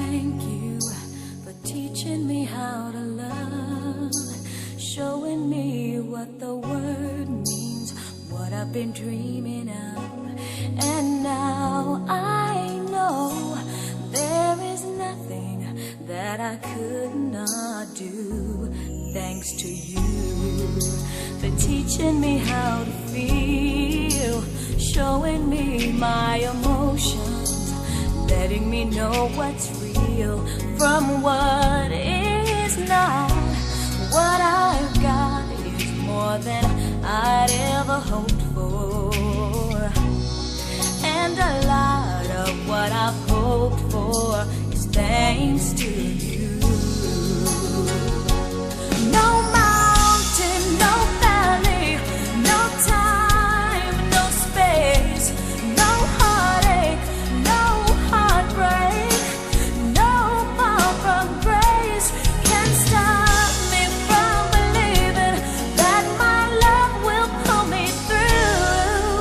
thank you for teaching me how to love, showing me what the word means, what I've been dreaming of. And now I know there is nothing that I could not do. Thanks to you for teaching me how to feel, showing me my emotions, letting me know what's real from what is not. What I've got is more than I'd ever hoped for, and a lot of what I've hoped for is thanks to you. No mountain, no valley, no time, no space, no heartache, no heartbreak, no far from grace can stop me from believing that my love will pull me through.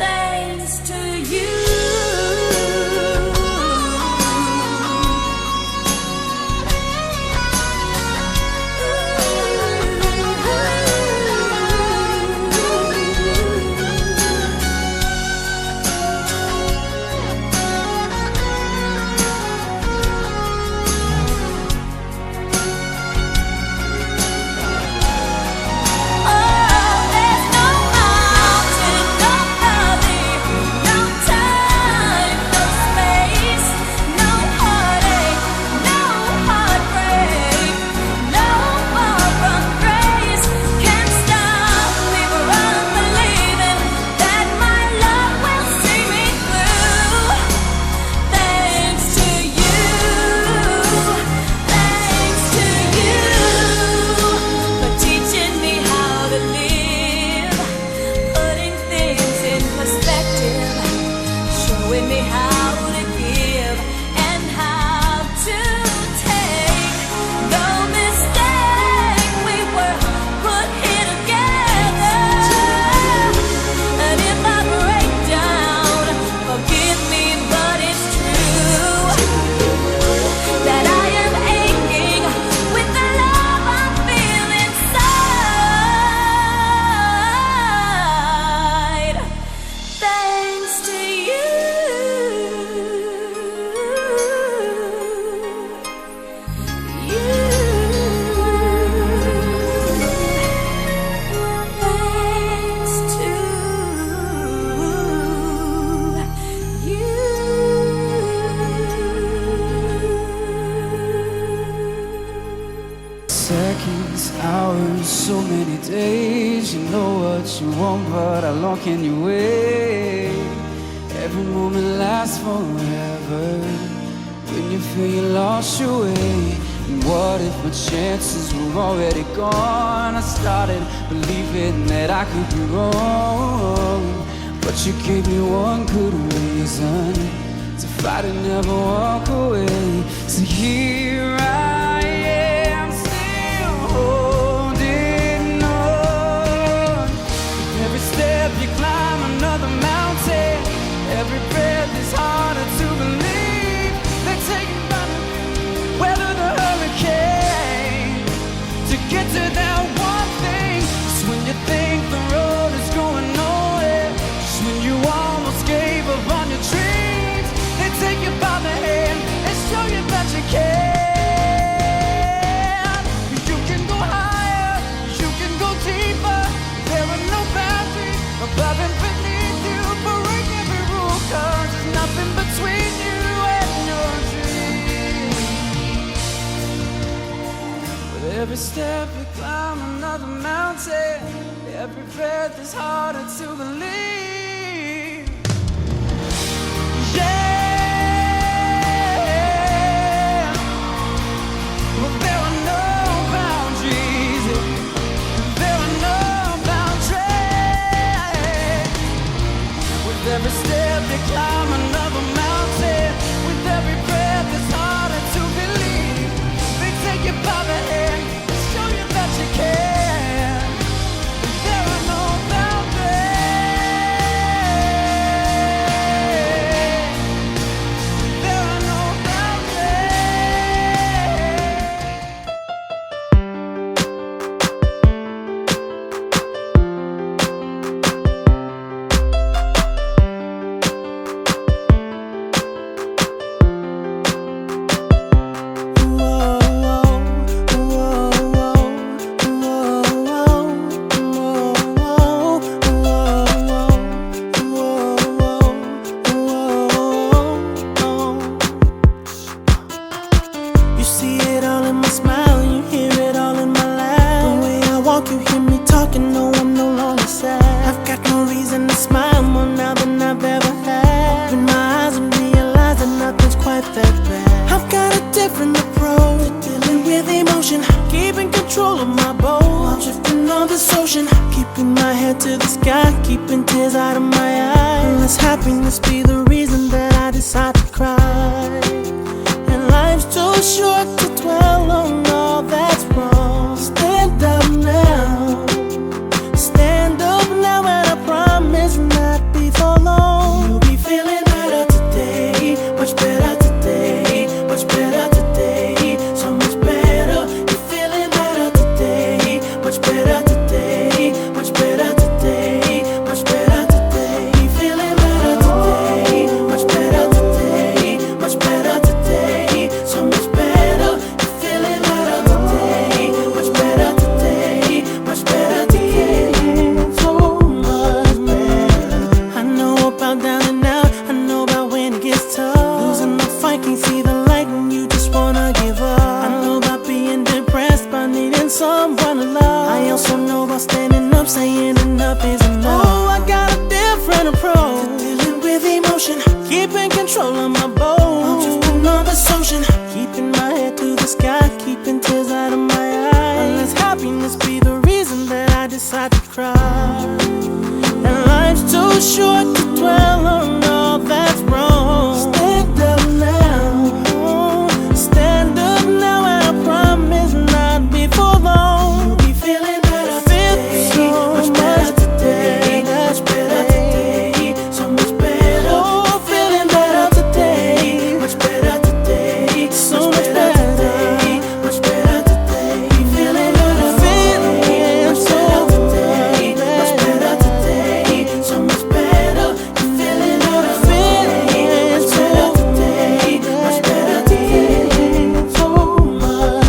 Thanks to you. Seconds, hours, so many days. You know what you want, but how long can you wait? Every moment lasts forever when you feel you lost your way. And what if my chances were already gone? I started believing that I could be wrong, but you gave me one good reason to fight and never walk away. So here I am, still holding on. Every step you climb another mountain, every breath is harder to believe. They take you by the weather the hurricane to get to that one thing. Just when you think the road is going nowhere, just when you almost gave up on your dreams, they take you by the hand and show you that you can. You can go higher, you can go deeper. There are no boundaries above and beneath you. Break every rule, 'cause there's nothing between you and your dream. With every step you climb another mountain, every breath is harder to believe. Yeah. Well, there are no boundaries. There are no boundaries. With every step you climb another mountain, with every breath it's harder to believe. They take you by the hand and show you that you can. There are no boundaries. I've got a different approach, dealing with emotion, keeping control of my boat. I'm drifting on this ocean, keeping my head to the sky, keeping tears out of my eyes. Unless happiness be the reason that I decide to cry. And life's too short to dwell on all that's wrong. Stand up now, stand up now, and I promise not before long. You'll be feeling better today, much better today, much better today, so much better. You're feeling better today, much better today, much better today, much better today. You're feeling better today, much better today, much better today, so much better. You're feeling better today, much better today, much better today, so much better. I know about down and out, I know about when it gets tough. Losing the fight, can't see the light when you just wanna give up. I know about being depressed, by needing someone to love. I also know about standing up, saying enough is enough. Oh, I got a different approach to dealing with emotion, keeping control of my boat. I'm drifting on this ocean, keeping my head to the sky, keeping tears out of my eyes. Unless happiness be the reason that I decide to cry. And life's too short to dwell on all that's wrong. Stand up now, stand up now, and I promise not before long. You'll be feeling better today, much better today, much better today, so much better. Oh, feeling better today, much better today, so much better today, much better today. You're feeling better today, much better today, much better today, so much better. You're feeling better today, much better today, much better today, so much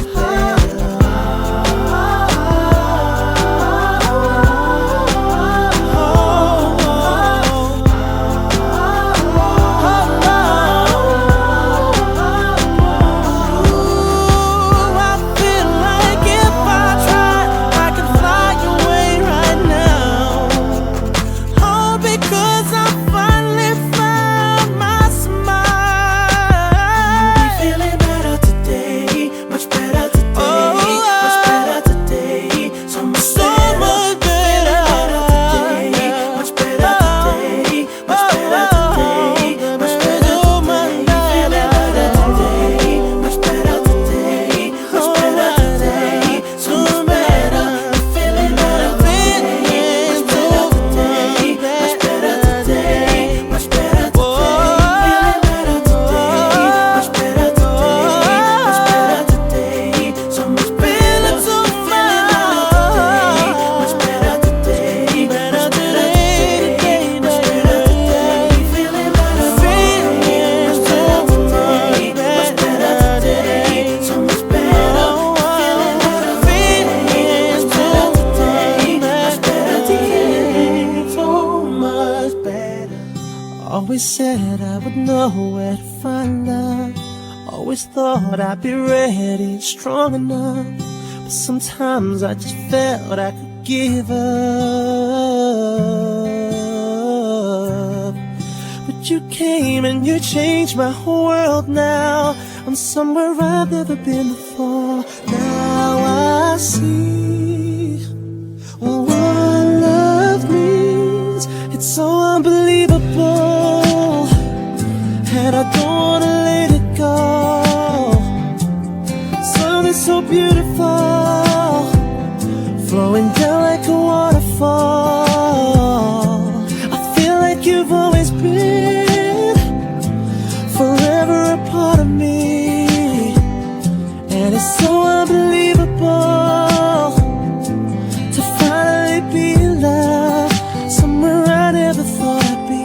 I feel like if I tried, I could fly away right now. All because I finally found my smile. You'll be feeling better today, much better today, much better today, so much better today, much better today, much better today, much better today. You're feeling better today, much better today, much better today, so much better. You're feeling better today, much better today, much better today, much better today. Feeling better today, much better today, much better today, so much better. Much better today, much better today, much better today. Feeling better today, much better today, much better today, so much better. Feeling better today, much better today, much better today, so much better. Always said I would know where to find love. Always thought I'd be ready and strong enough. But sometimes I just felt I could give up. But you came and you changed my whole world now. I'm somewhere I've never been before. Now I see what love means. It's so unbelievable, and I don't wanna let it go. Something so beautiful, flowing down like a waterfall. I feel like you've always been forever a part of me, and it's so unbelievable to finally be in love, somewhere I never thought I'd be.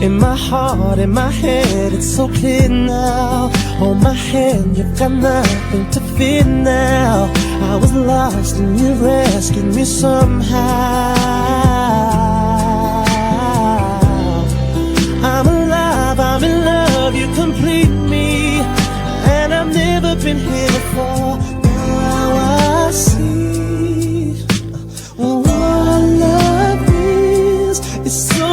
In my heart, in my head, it's so clear now. Hold my hand, you've got nothing to fear now. I was lost and you rescued me somehow. I'm alive, I'm in love, you complete me, and I've never been here before. Now I see what love is. It's so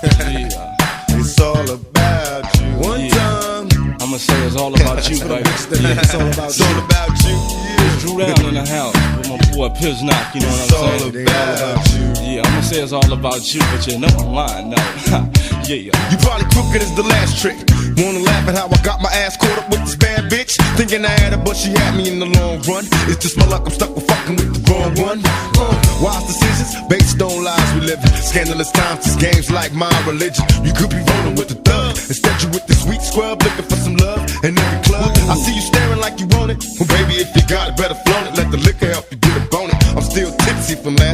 Yeah. It's all about you. One time. I'ma say it's all about you, baby. Yeah. It's all about you. Yeah. Drew down in the house with my boy Piznock, you know what I'm saying? It's all about you. Yeah, I'ma say it's all about you, but you know I'm lying, no. Yeah. You probably crooked as the last trick. Wanna laugh at how I got my ass caught up with this bad bitch? Thinking I had her, but she had me in the long run. It's just my luck, I'm stuck with fucking with the wrong one. Wise decisions, based on lies we live in. Scandalous times, this game's like my religion. You could be rolling with the thug. Instead you with the sweet scrub, looking for some love in every club. I see you staring like you want it. Well baby, if you got it, better flaunt it. Let the liquor help you get up on it. I'm still tipsy from last